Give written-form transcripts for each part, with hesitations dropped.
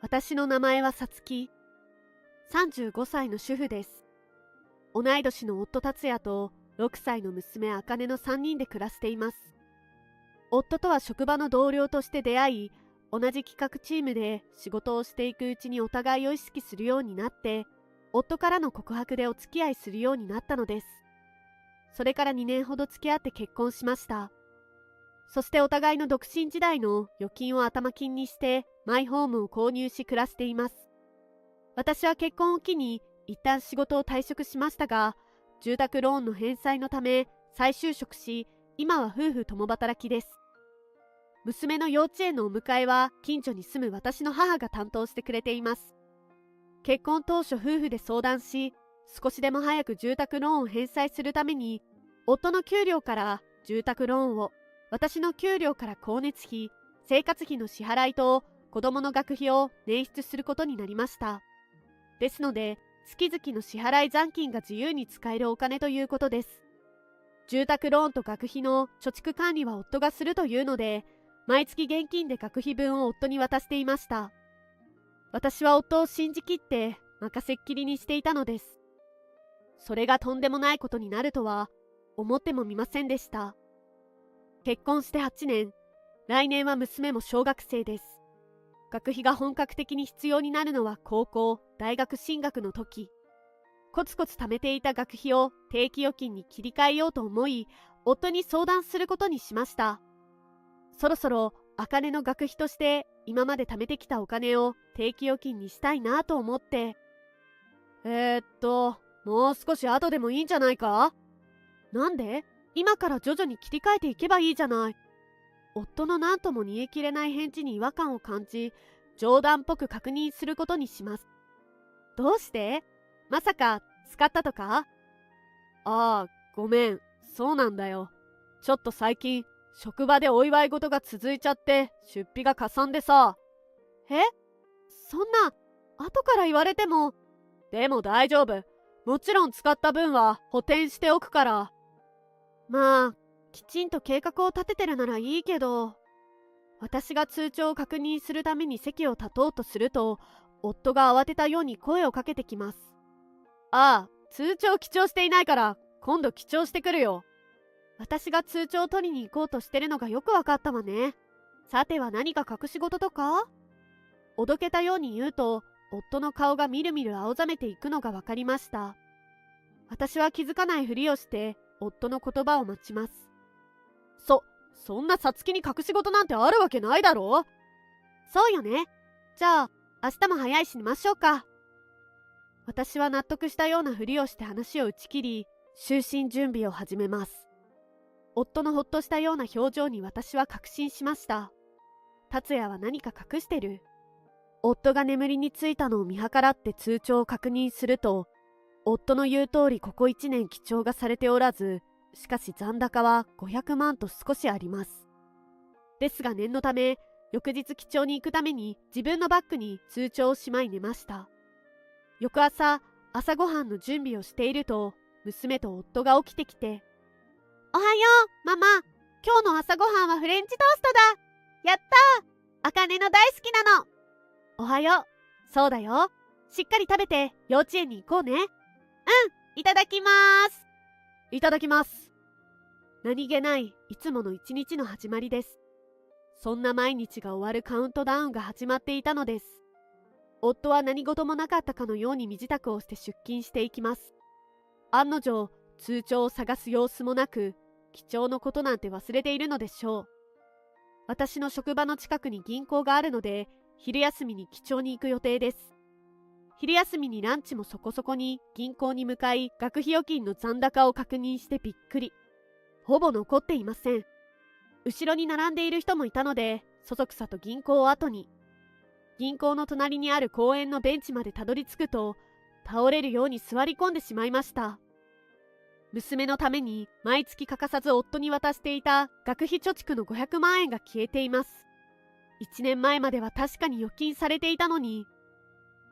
私の名前はさつき。35歳の主婦です。同い年の夫達也と6歳の娘あかねの3人で暮らしています。夫とは職場の同僚として出会い、同じ企画チームで仕事をしていくうちにお互いを意識するようになって、夫からの告白でお付き合いするようになったのです。それから2年ほど付き合って結婚しました。そしてお互いの独身時代の預金を頭金にしてマイホームを購入し暮らしています。私は結婚を機に一旦仕事を退職しましたが、住宅ローンの返済のため再就職し、今は夫婦共働きです。娘の幼稚園のお迎えは近所に住む私の母が担当してくれています。結婚当初夫婦で相談し、少しでも早く住宅ローンを返済するために、夫の給料から住宅ローンを、私の給料から光熱費、生活費の支払いと子供の学費を捻出することになりました。ですので、月々の支払い残金が自由に使えるお金ということです。住宅ローンと学費の貯蓄管理は夫がするというので、毎月現金で学費分を夫に渡していました。私は夫を信じきって任せっきりにしていたのです。それがとんでもないことになるとは思ってもみませんでした。結婚して8年、来年は娘も小学生です。学費が本格的に必要になるのは高校、大学進学の時。コツコツ貯めていた学費を定期預金に切り替えようと思い、夫に相談することにしました。そろそろ茜の学費として今まで貯めてきたお金を定期預金にしたいなと思って、もう少し後でもいいんじゃないか？なんで？今から徐々に切り替えていけばいいじゃない。夫の何とも煮え切れない返事に違和感を感じ、冗談っぽく確認することにします。どうして？まさか使ったとか？ああ、ごめん、そうなんだよ。ちょっと最近、職場でお祝い事が続いちゃって出費がかさんでさ。え？そんな、後から言われても。でも大丈夫。もちろん使った分は補填しておくから。まあ、きちんと計画を立ててるならいいけど。私が通帳を確認するために席を立とうとすると、夫が慌てたように声をかけてきます。ああ、通帳記帳していないから、今度記帳してくるよ。私が通帳を取りに行こうとしてるのがよくわかったわね。さては何か隠し事とか？おどけたように言うと、夫の顔がみるみる青ざめていくのがわかりました。私は気づかないふりをして、夫の言葉を待ちます。そんなさつきに隠し事なんてあるわけないだろ？そうよね。じゃあ、明日も早いし寝ましょうか。私は納得したようなふりをして話を打ち切り、就寝準備を始めます。夫のほっとしたような表情に私は確信しました。達也は何か隠してる。夫が眠りについたのを見計らって通帳を確認すると、夫の言う通りここ1年記帳がされておらず、しかし残高は500万と少しあります。ですが念のため、翌日記帳に行くために自分のバッグに通帳をしまい寝ました。翌朝、朝ごはんの準備をしていると、娘と夫が起きてきて、おはよう、ママ。今日の朝ごはんはフレンチトーストだ。やったー！あかねの大好きなの。おはよう。そうだよ。しっかり食べて幼稚園に行こうね。いただきまーす。いただきます。何気ないいつもの一日の始まりです。そんな毎日が終わるカウントダウンが始まっていたのです。夫は何事もなかったかのように身支度をして出勤していきます。案の定、通帳を探す様子もなく、記帳のことなんて忘れているのでしょう。私の職場の近くに銀行があるので、昼休みに記帳に行く予定です。昼休みにランチもそこそこに銀行に向かい、学費預金の残高を確認してびっくり。ほぼ残っていません。後ろに並んでいる人もいたので、そそくさと銀行を後に。銀行の隣にある公園のベンチまでたどり着くと、倒れるように座り込んでしまいました。娘のために毎月欠かさず夫に渡していた学費貯蓄の500万円が消えています。1年前までは確かに預金されていたのに、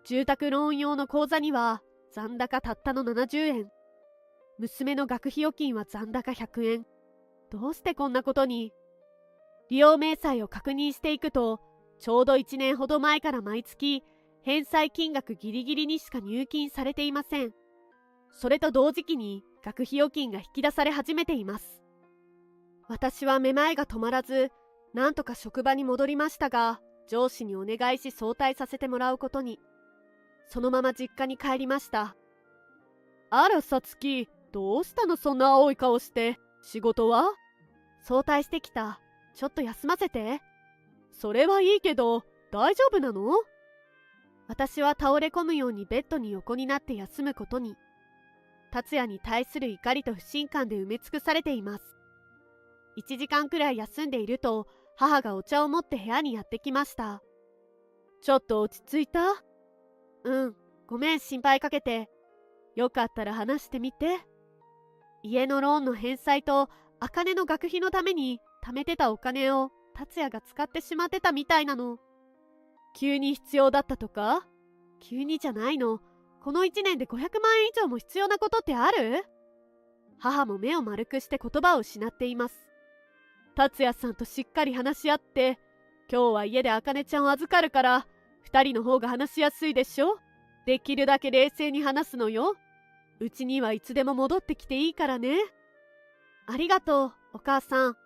住宅ローン用の口座には残高たったの70円。娘の学費預金は残高100円。どうしてこんなことに？利用明細を確認していくと、ちょうど1年ほど前から毎月返済金額ギリギリにしか入金されていません。それと同時期に学費預金が引き出され始めています。私はめまいが止まらず、なんとか職場に戻りましたが、上司にお願いし早退させてもらうことに。そのまま実家に帰りました。あらさつき、どうしたのそんな青い顔して。仕事は？早退してきた。ちょっと休ませて。それはいいけど、大丈夫なの？私は倒れ込むようにベッドに横になって休むことに。達也に対する怒りと不信感で埋め尽くされています。1時間くらい休んでいると、母がお茶を持って部屋にやってきました。ちょっと落ち着いた？うん、ごめん心配かけて。よかったら話してみて。家のローンの返済と茜の学費のために貯めてたお金を達也が使ってしまってたみたいなの。急に必要だったとか？急にじゃないの。この1年で500万円以上も必要なことってある？母も目を丸くして言葉を失っています。達也さんとしっかり話し合って、今日は家で茜ちゃんを預かるから、2人の方が話しやすいでしょ？できるだけ冷静に話すのよ。うちにはいつでも戻ってきていいからね。ありがとう、お母さん。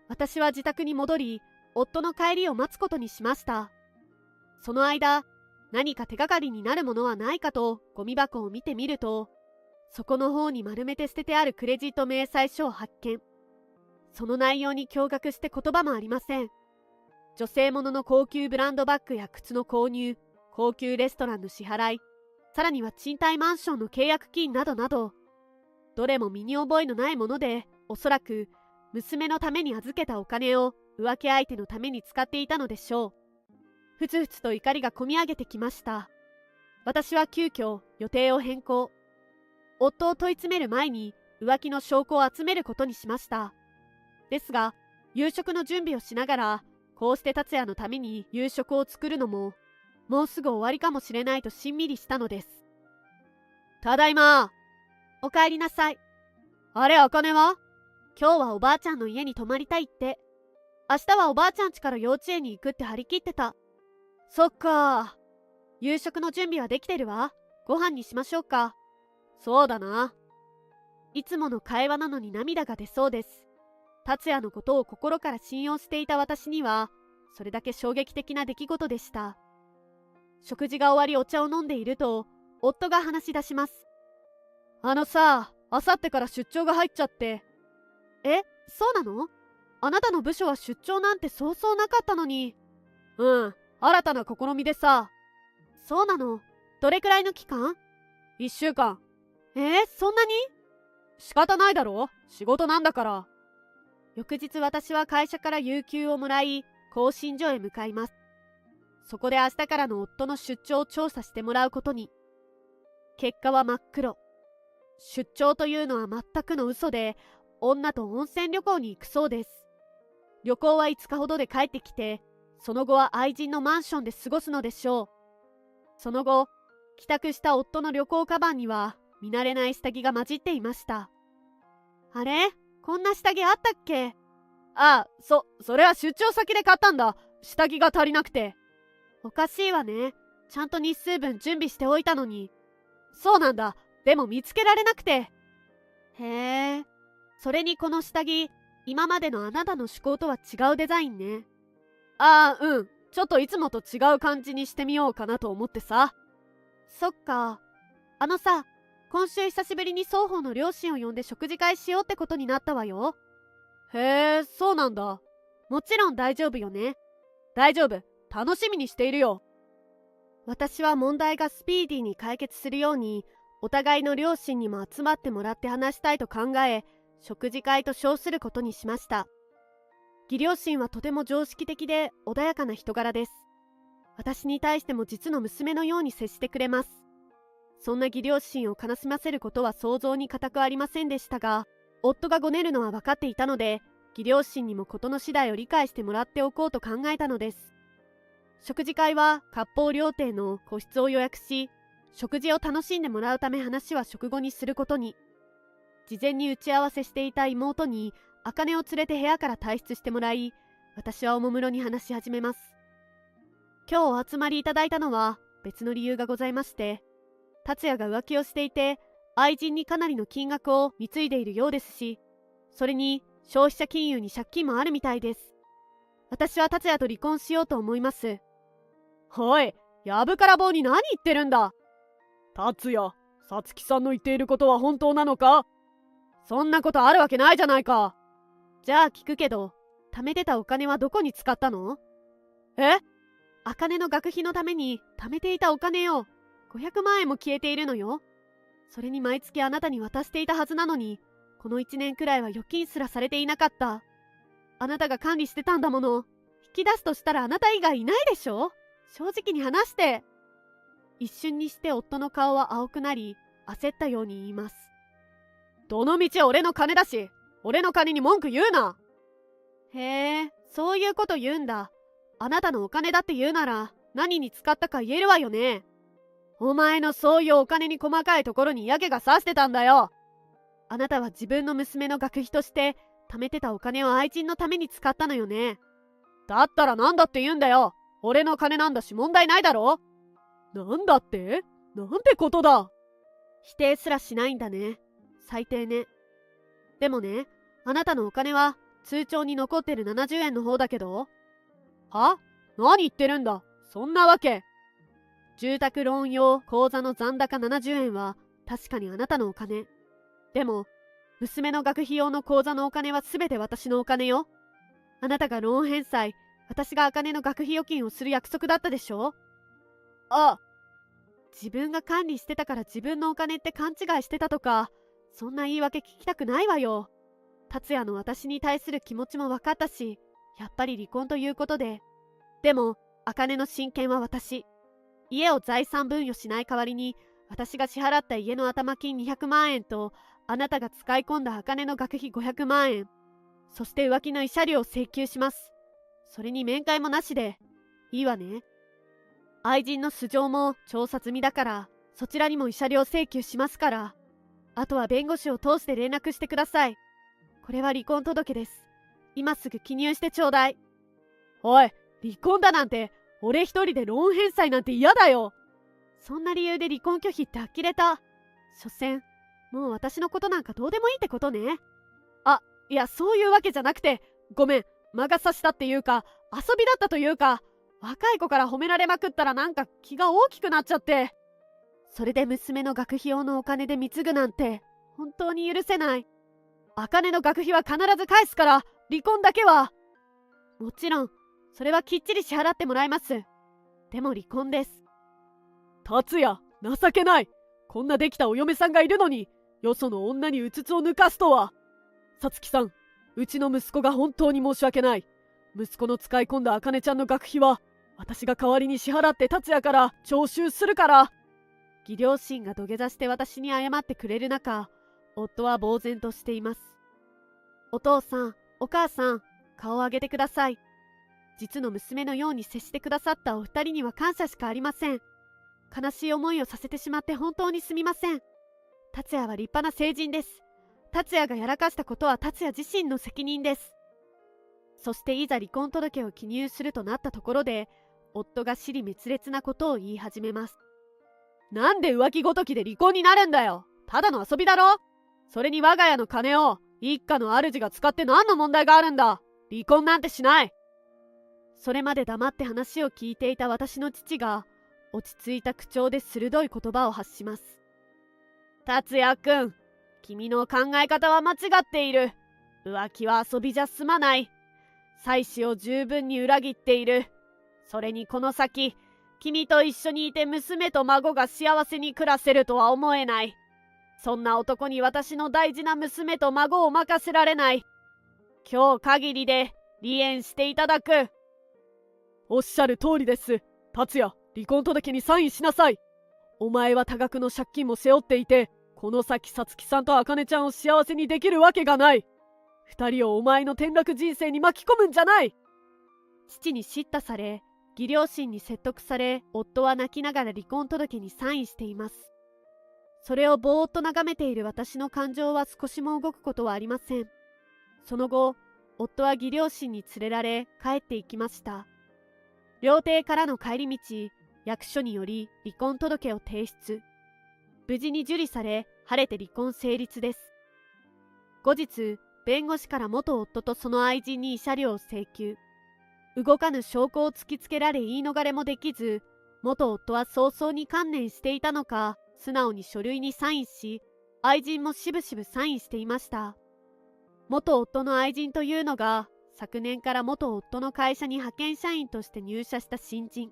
私は自宅に戻り、夫の帰りを待つことにしました。その間、何か手がかりになるものはないかとゴミ箱を見てみると、そこの方に丸めて捨ててあるクレジット明細書を発見。その内容に驚愕して言葉もありません。女性ものの高級ブランドバッグや靴の購入、高級レストランの支払い、さらには賃貸マンションの契約金などなど、どれも身に覚えのないもので、おそらく娘のために預けたお金を浮気相手のために使っていたのでしょう。ふつふつと怒りがこみ上げてきました。私は急遽予定を変更。夫を問い詰める前に浮気の証拠を集めることにしました。ですが、夕食の準備をしながら、こうして達也のために夕食を作るのも、もうすぐ終わりかもしれないとしんみりしたのです。ただいま。おかえりなさい。あれ、茜は？今日はおばあちゃんの家に泊まりたいって。明日はおばあちゃん家から幼稚園に行くって張り切ってた。そっか。夕食の準備はできてるわ。ご飯にしましょうか。そうだな。いつもの会話なのに涙が出そうです。達也のことを心から信用していた私には、それだけ衝撃的な出来事でした。食事が終わりお茶を飲んでいると、夫が話し出します。あのさ、あさってから出張が入っちゃって。え、そうなの？あなたの部署は出張なんてそうそうなかったのに。うん、新たな試みでさ。そうなの？どれくらいの期間？1週間。そんなに？仕方ないだろ？仕事なんだから。翌日私は会社から有給をもらい、更新所へ向かいます。そこで明日からの夫の出張を調査してもらうことに。結果は真っ黒。出張というのは全くの嘘で、女と温泉旅行に行くそうです。旅行は5日ほどで帰ってきて、その後は愛人のマンションで過ごすのでしょう。その後、帰宅した夫の旅行カバンには見慣れない下着が混じっていました。あれ？こんな下着あったっけ？ああ、それは出張先で買ったんだ。下着が足りなくて。おかしいわね。ちゃんと日数分準備しておいたのに。そうなんだ。でも見つけられなくて。へえ。それにこの下着、今までのあなたの趣向とは違うデザインね。ああ、うん。ちょっといつもと違う感じにしてみようかなと思ってさ。そっか。あのさ、今週久しぶりに双方の両親を呼んで食事会しようってことになったわよ。へえ、そうなんだ。もちろん大丈夫よね。大丈夫。楽しみにしているよ。私は問題がスピーディーに解決するように、お互いの両親にも集まってもらって話したいと考え、食事会と称することにしました。義両親はとても常識的で穏やかな人柄です。私に対しても実の娘のように接してくれます。そんな義両親を悲しませることは想像に難くありませんでしたが、夫がごねるのは分かっていたので、義両親にも事の次第を理解してもらっておこうと考えたのです。食事会は割烹料亭の個室を予約し、食事を楽しんでもらうため話は食後にすることに。事前に打ち合わせしていた妹に茜を連れて部屋から退出してもらい、私はおもむろに話し始めます。今日お集まりいただいたのは別の理由がございまして、達也が浮気をしていて、愛人にかなりの金額を貢いでいるようですし、それに消費者金融に借金もあるみたいです。私は達也と離婚しようと思います。おい、やぶから棒に何言ってるんだ。達也、さつきさんの言っていることは本当なのか？そんなことあるわけないじゃないか。じゃあ聞くけど、貯めてたお金はどこに使ったの？え？茜の学費のために貯めていたお金よ。500万円も消えているのよ。それに毎月あなたに渡していたはずなのに、この1年くらいは預金すらされていなかった。あなたが管理してたんだもの。引き出すとしたらあなた以外いないでしょ？正直に話して。一瞬にして夫の顔は青くなり、焦ったように言います。どのみち俺の金だし、俺の金に文句言うな。へえ、そういうこと言うんだ。あなたのお金だって言うなら何に使ったか言えるわよね。お前のそういうお金に細かいところに嫌気がさしてたんだよ。あなたは自分の娘の学費として貯めてたお金を愛人のために使ったのよね。だったらなんだって言うんだよ。俺の金なんだし問題ないだろ。なんだって？なんてことだ。否定すらしないんだね。最低ね。でもね、あなたのお金は通帳に残ってる70円の方だけど。は？何言ってるんだ。そんなわけ。住宅ローン用口座の残高70円は確かにあなたのお金。でも、娘の学費用の口座のお金は全て私のお金よ。あなたがローン返済、私が茜の学費預金をする約束だったでしょ？ああ。自分が管理してたから自分のお金って勘違いしてたとか、そんな言い訳聞きたくないわよ。達也の私に対する気持ちも分かったし、やっぱり離婚ということで。でも、茜の親権は私。家を財産分与しない代わりに、私が支払った家の頭金200万円と、あなたが使い込んだ茜の学費500万円。そして浮気の慰謝料を請求します。それに面会もなしで。いいわね。愛人の素性も調査済みだから、そちらにも慰謝料請求しますから。あとは弁護士を通して連絡してください。これは離婚届です。今すぐ記入してちょうだい。おい、離婚だなんて、俺一人でローン返済なんて嫌だよ。そんな理由で離婚拒否って呆れた。所詮、もう私のことなんかどうでもいいってことね。あ、いやそういうわけじゃなくて、ごめん、魔が差したっていうか、遊びだったというか、若い子から褒められまくったらなんか気が大きくなっちゃって。それで娘の学費用のお金で貢ぐなんて、本当に許せない。茜の学費は必ず返すから、離婚だけは。もちろん、それはきっちり支払ってもらいます。でも離婚です。達也、情けない。こんなできたお嫁さんがいるのに、よその女にうつつを抜かすとは。さつきさん、うちの息子が本当に申し訳ない。息子の使い込んだ茜ちゃんの学費は、私が代わりに支払って達也から徴収するから。義両親が土下座して私に謝ってくれる中、夫は呆然としています。お父さん、お母さん、顔を上げてください。実の娘のように接してくださったお二人には感謝しかありません。悲しい思いをさせてしまって本当にすみません。達也は立派な成人です。達也がやらかしたことは達也自身の責任です。そしていざ離婚届を記入するとなったところで、夫が支離滅裂なことを言い始めます。なんで浮気ごときで離婚になるんだよ。ただの遊びだろ。それに我が家の金を一家の主が使って何の問題があるんだ。離婚なんてしない。それまで黙って話を聞いていた私の父が落ち着いた口調で鋭い言葉を発します。達也くん、君の考え方は間違っている。浮気は遊びじゃ済まない。妻子を十分に裏切っている。それにこの先、君と一緒にいて娘と孫が幸せに暮らせるとは思えない。そんな男に私の大事な娘と孫を任せられない。今日限りで離縁していただく。おっしゃる通りです。達也、離婚届にサインしなさい。お前は多額の借金も背負っていて、この先さつきさんと茜ちゃんを幸せにできるわけがない。二人をお前の転落人生に巻き込むんじゃない。父に叱咤され、義両親に説得され、夫は泣きながら離婚届にサインしています。それをぼーっと眺めている私の感情は少しも動くことはありません。その後、夫は義両親に連れられ帰っていきました。料亭からの帰り道、役所により離婚届を提出。無事に受理され、晴れて離婚成立です。後日、弁護士から元夫とその愛人に慰謝料を請求。動かぬ証拠を突きつけられ言い逃れもできず、元夫は早々に観念していたのか、素直に書類にサインし、愛人もしぶしぶサインしていました。元夫の愛人というのが、昨年から元夫の会社に派遣社員として入社した新人。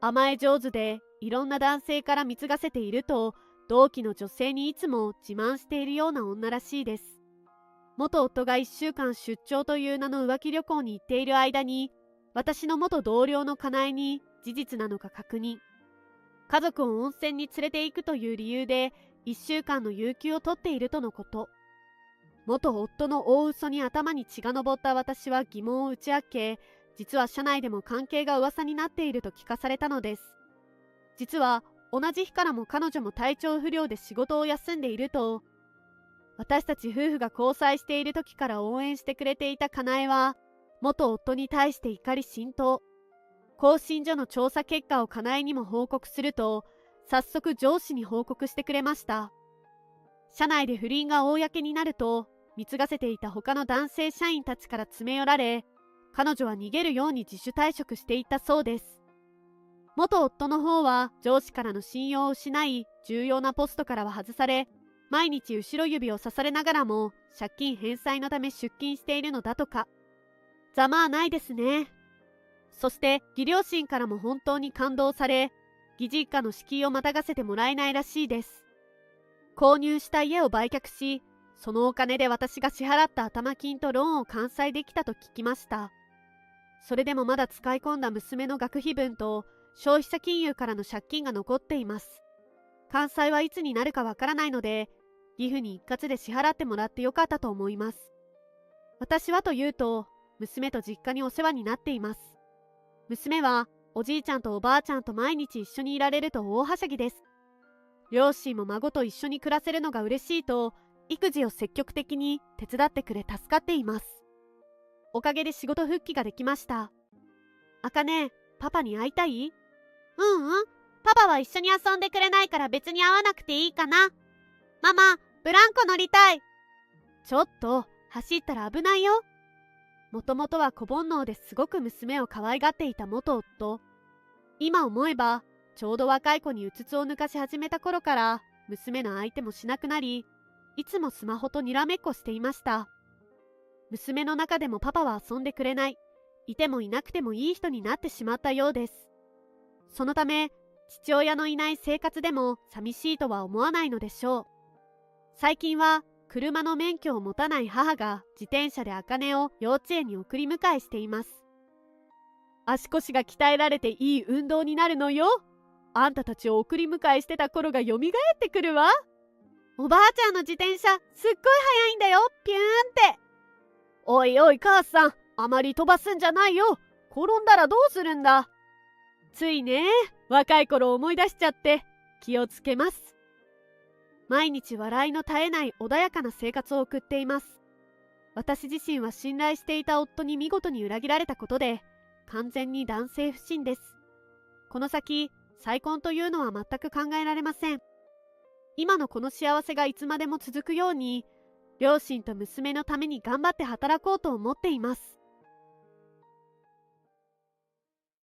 甘え上手で、いろんな男性から貢がせていると、同期の女性にいつも自慢しているような女らしいです。元夫が1週間出張という名の浮気旅行に行っている間に、私の元同僚のかなえに事実なのか確認。家族を温泉に連れて行くという理由で、1週間の有給を取っているとのこと。元夫の大嘘に頭に血が上った私は疑問を打ち明け、実は社内でも関係が噂になっていると聞かされたのです。実は同じ日からも彼女も体調不良で仕事を休んでいると、私たち夫婦が交際している時から応援してくれていたかなえは、元夫に対して怒り心頭。更新所の調査結果をかなえにも報告すると、早速上司に報告してくれました。社内で不倫が公になると、貢がせていた他の男性社員たちから詰め寄られ、彼女は逃げるように自主退職していったそうです。元夫の方は上司からの信用を失い、重要なポストからは外され、毎日後ろ指を刺されながらも借金返済のため出勤しているのだとか。ざまあないですね。そして義両親からも本当に感動され、義実家の敷居をまたがせてもらえないらしいです。購入した家を売却し、そのお金で私が支払った頭金とローンを完済できたと聞きました。それでもまだ使い込んだ娘の学費分と消費者金融からの借金が残っています。完済はいつになるかわからないので、義父に一括で支払ってもらってよかったと思います。私はというと、娘と実家にお世話になっています。娘はおじいちゃんとおばあちゃんと毎日一緒にいられると大はしゃぎです。両親も孫と一緒に暮らせるのが嬉しいと、育児を積極的に手伝ってくれ助かっています。おかげで仕事復帰ができました。あかね、パパに会いたい？パパは一緒に遊んでくれないから別に会わなくていいかな。ママ、ブランコ乗りたい。ちょっと、走ったら危ないよ。もともとは子煩悩ですごく娘を可愛がっていた元夫。今思えば、ちょうど若い子にうつつを抜かし始めた頃から、娘の相手もしなくなり、いつもスマホとにらめっこしていました。娘の中でもパパは遊んでくれない。いてもいなくてもいい人になってしまったようです。そのため、父親のいない生活でも寂しいとは思わないのでしょう。最近は車の免許を持たない母が自転車で茜を幼稚園に送り迎えしています。足腰が鍛えられていい運動になるのよ。あんたたちを送り迎えしてた頃がよみがえってくるわ。おばあちゃんの自転車すっごい速いんだよ、ピューンって。おいおい母さん、あまり飛ばすんじゃないよ。転んだらどうするんだ。ついね、若い頃思い出しちゃって気をつけます。毎日笑いの絶えない穏やかな生活を送っています。私自身は信頼していた夫に見事に裏切られたことで、完全に男性不信です。この先、再婚というのは全く考えられません。今のこの幸せがいつまでも続くように、両親と娘のために頑張って働こうと思っています。